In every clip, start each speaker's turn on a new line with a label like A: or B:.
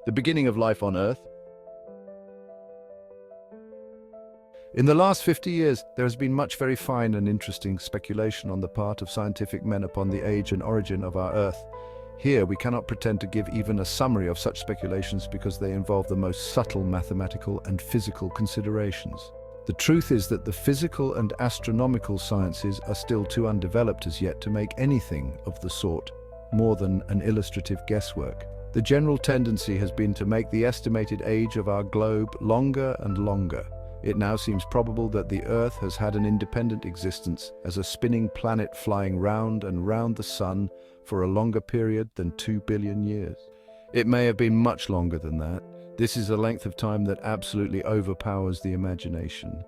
A: The beginning of life on Earth. In the last 50 years, there has been much very fine and interesting speculation on the part of scientific men upon the age and origin of our Earth. Here, we cannot pretend to give even a summary of such speculations because they involve the most subtle mathematical and physical considerations. The truth is that the physical and astronomical sciences are still too undeveloped as yet to make anything of the sort more than an illustrative guesswork. The general tendency has been to make the estimated age of our globe longer and longer. It now seems probable that the Earth has had an independent existence as a spinning planet flying round and round the Sun for a longer period than 2 billion years. It may have been much longer than that. This is a length of time that absolutely overpowers the imagination.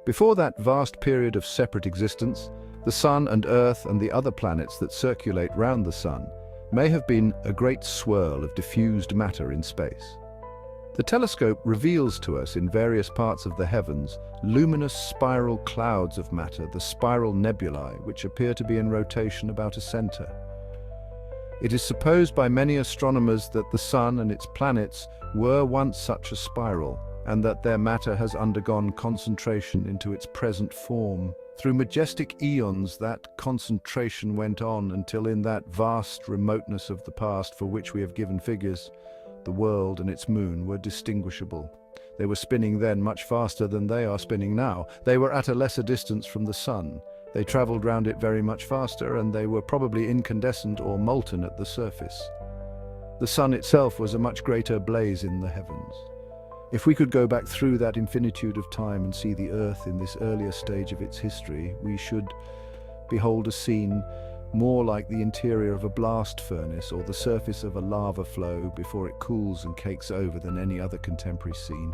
A: Before that vast period of separate existence, the Sun and Earth and the other planets that circulate round the Sun may have been a great swirl of diffused matter in space. The telescope reveals to us in various parts of the heavens luminous spiral clouds of matter, the spiral nebulae, which appear to be in rotation about a center. It is supposed by many astronomers that the Sun and its planets were once such a spiral, and that their matter has undergone concentration into its present form. Through majestic eons, that concentration went on until in that vast remoteness of the past for which we have given figures, the world and its moon were distinguishable. They were spinning then much faster than they are spinning now. They were at a lesser distance from the Sun. They traveled round it very much faster, and they were probably incandescent or molten at the surface. The Sun itself was a much greater blaze in the heavens. If we could go back through that infinitude of time and see the Earth in this earlier stage of its history, we should behold a scene more like the interior of a blast furnace or the surface of a lava flow before it cools and cakes over than any other contemporary scene.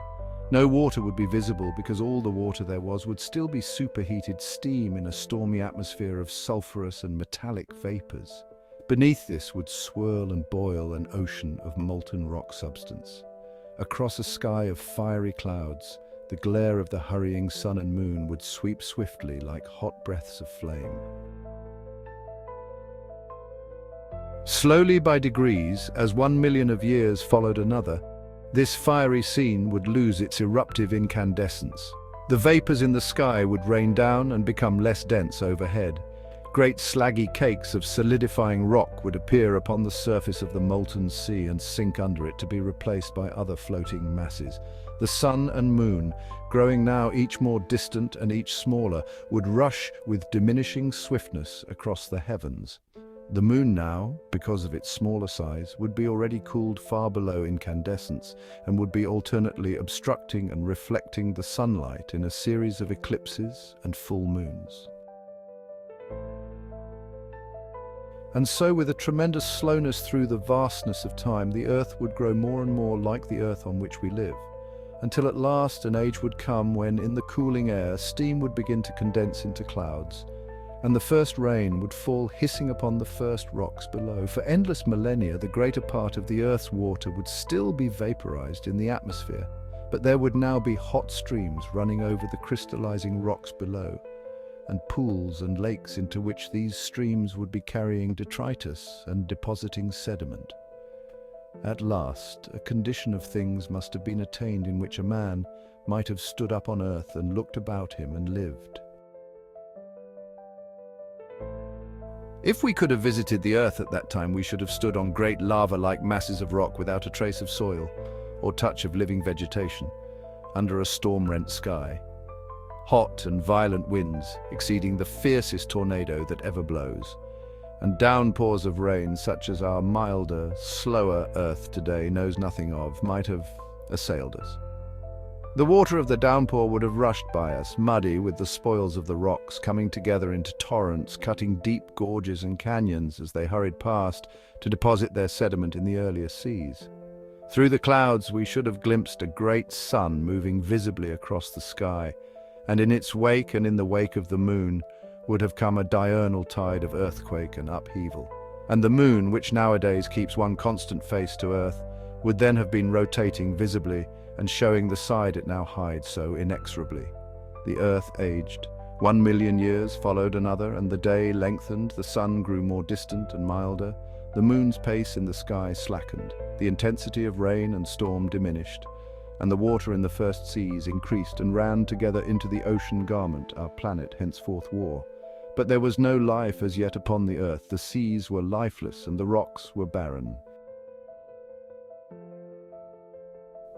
A: No water would be visible because all the water there was would still be superheated steam in a stormy atmosphere of sulfurous and metallic vapors. Beneath this would swirl and boil an ocean of molten rock substance. Across a sky of fiery clouds, the glare of the hurrying sun and moon would sweep swiftly like hot breaths of flame. Slowly by degrees, as 1 million of years followed another, this fiery scene would lose its eruptive incandescence. The vapors in the sky would rain down and become less dense overhead. Great slaggy cakes of solidifying rock would appear upon the surface of the molten sea and sink under it to be replaced by other floating masses. The sun and moon, growing now each more distant and each smaller, would rush with diminishing swiftness across the heavens. The moon now, because of its smaller size, would be already cooled far below incandescence and would be alternately obstructing and reflecting the sunlight in a series of eclipses and full moons. And so, with a tremendous slowness through the vastness of time, the Earth would grow more and more like the Earth on which we live, until at last an age would come when, in the cooling air, steam would begin to condense into clouds, and the first rain would fall hissing upon the first rocks below. For endless millennia, the greater part of the Earth's water would still be vaporized in the atmosphere, but there would now be hot streams running over the crystallizing rocks below, and pools and lakes into which these streams would be carrying detritus and depositing sediment. At last, a condition of things must have been attained in which a man might have stood up on Earth and looked about him and lived. If we could have visited the Earth at that time, we should have stood on great lava-like masses of rock without a trace of soil or touch of living vegetation, under a storm-rent sky. Hot and violent winds, exceeding the fiercest tornado that ever blows, and downpours of rain such as our milder, slower Earth today knows nothing of, might have assailed us. The water of the downpour would have rushed by us, muddy with the spoils of the rocks, coming together into torrents, cutting deep gorges and canyons as they hurried past to deposit their sediment in the earlier seas. Through the clouds we should have glimpsed a great sun moving visibly across the sky, and in its wake and in the wake of the moon would have come a diurnal tide of earthquake and upheaval. And the moon, which nowadays keeps one constant face to Earth, would then have been rotating visibly and showing the side it now hides so inexorably. The Earth aged. 1 million years followed another, and the day lengthened, the sun grew more distant and milder, The moon's pace in the sky slackened, the intensity of rain and storm diminished, and the water in the first seas increased and ran together into the ocean garment our planet henceforth wore. But there was no life as yet upon the earth. The seas were lifeless and the rocks were barren.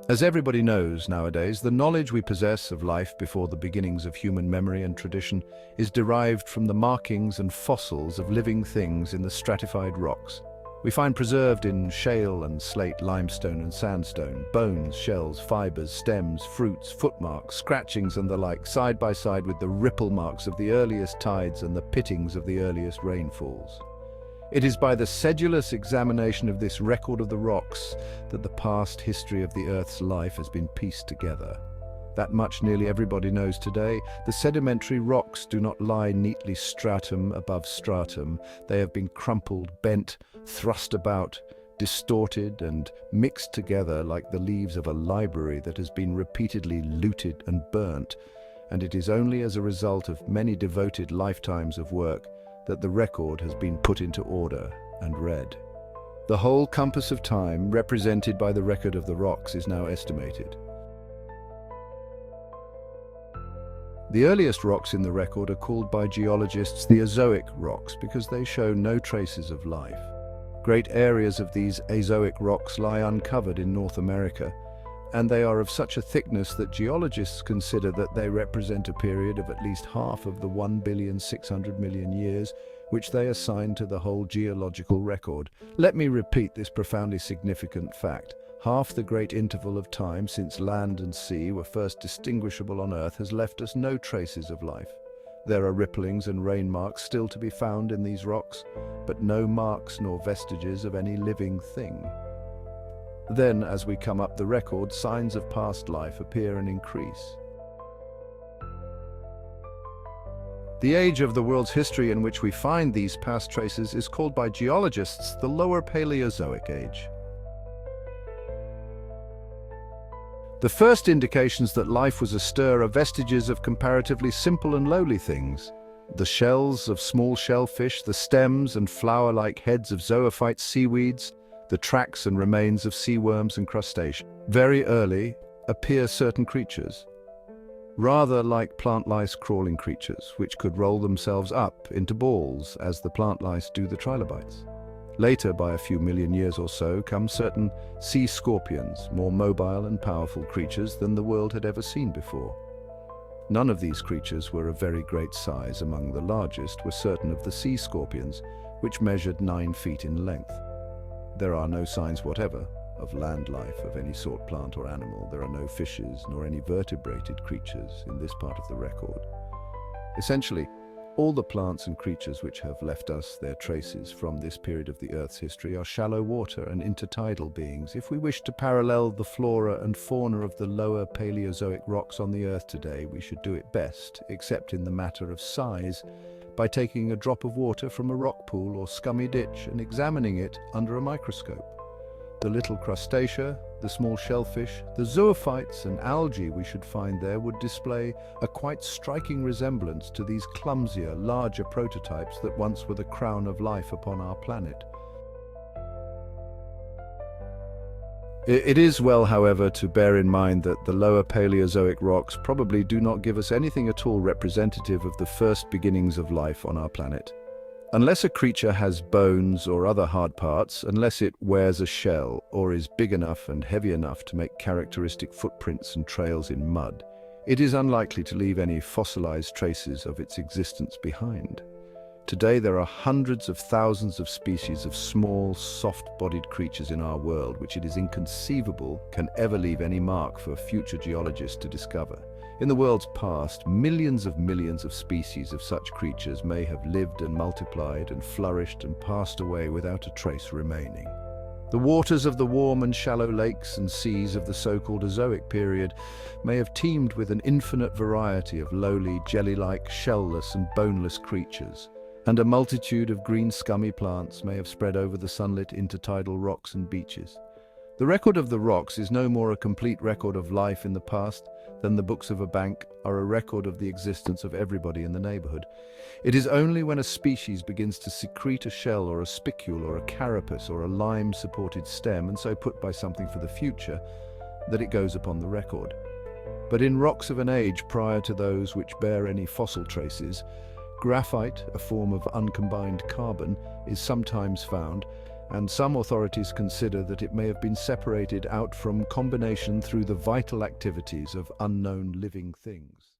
A: As everybody knows nowadays, the knowledge we possess of life before the beginnings of human memory and tradition is derived from the markings and fossils of living things in the stratified rocks. We find preserved in shale and slate, limestone and sandstone, bones, shells, fibers, stems, fruits, footmarks, scratchings and the like, side by side with the ripple marks of the earliest tides and the pittings of the earliest rainfalls. It is by the sedulous examination of this record of the rocks that the past history of the Earth's life has been pieced together. That much nearly everybody knows today. The sedimentary rocks do not lie neatly stratum above stratum. They have been crumpled, bent, thrust about, distorted and mixed together like the leaves of a library that has been repeatedly looted and burnt. And it is only as a result of many devoted lifetimes of work that the record has been put into order and read. The whole compass of time, represented by the record of the rocks, is now estimated. The earliest rocks in the record are called by geologists the Azoic Rocks because they show no traces of life. Great areas of these Azoic rocks lie uncovered in North America, and they are of such a thickness that geologists consider that they represent a period of at least half of the 1,600,000,000 years which they assign to the whole geological record. Let me repeat this profoundly significant fact. Half the great interval of time since land and sea were first distinguishable on Earth has left us no traces of life. There are ripplings and rain marks still to be found in these rocks, but no marks nor vestiges of any living thing. Then, as we come up the record, signs of past life appear and increase. The age of the world's history in which we find these past traces is called by geologists the Lower Palaeozoic Age. The first indications that life was astir are vestiges of comparatively simple and lowly things. The shells of small shellfish, the stems and flower-like heads of zoophyte seaweeds, the tracks and remains of sea worms and crustaceans. Very early appear certain creatures, rather like plant lice crawling creatures, which could roll themselves up into balls as the plant lice do the trilobites. Later, by a few million years or so, come certain sea scorpions, more mobile and powerful creatures than the world had ever seen before. None of these creatures were of very great size. Among the largest were certain of the sea scorpions, which measured 9 feet in length. There are no signs whatever of land life of any sort, plant or animal. There are no fishes nor any vertebrated creatures in this part of the record. Essentially, all the plants and creatures which have left us their traces from this period of the Earth's history are shallow water and intertidal beings. If we wish to parallel the flora and fauna of the lower Paleozoic rocks on the Earth today, we should do it best, except in the matter of size, by taking a drop of water from a rock pool or scummy ditch and examining it under a microscope. The little crustacea, the small shellfish, the zoophytes and algae we should find there would display a quite striking resemblance to these clumsier, larger prototypes that once were the crown of life upon our planet. It is well, however, to bear in mind that the lower Paleozoic rocks probably do not give us anything at all representative of the first beginnings of life on our planet. Unless a creature has bones or other hard parts, unless it wears a shell or is big enough and heavy enough to make characteristic footprints and trails in mud, it is unlikely to leave any fossilized traces of its existence behind. Today there are hundreds of thousands of species of small, soft-bodied creatures in our world which it is inconceivable can ever leave any mark for future geologists to discover. In the world's past, millions of species of such creatures may have lived and multiplied and flourished and passed away without a trace remaining. The waters of the warm and shallow lakes and seas of the so-called Azoic period may have teemed with an infinite variety of lowly, jelly-like, shell-less and boneless creatures, and a multitude of green scummy plants may have spread over the sunlit intertidal rocks and beaches. The record of the rocks is no more a complete record of life in the past than the books of a bank are a record of the existence of everybody in the neighborhood. It is only when a species begins to secrete a shell or a spicule or a carapace or a lime-supported stem and so put by something for the future that it goes upon the record. But in rocks of an age prior to those which bear any fossil traces, graphite, a form of uncombined carbon, is sometimes found, and some authorities consider that it may have been separated out from combination through the vital activities of unknown living things.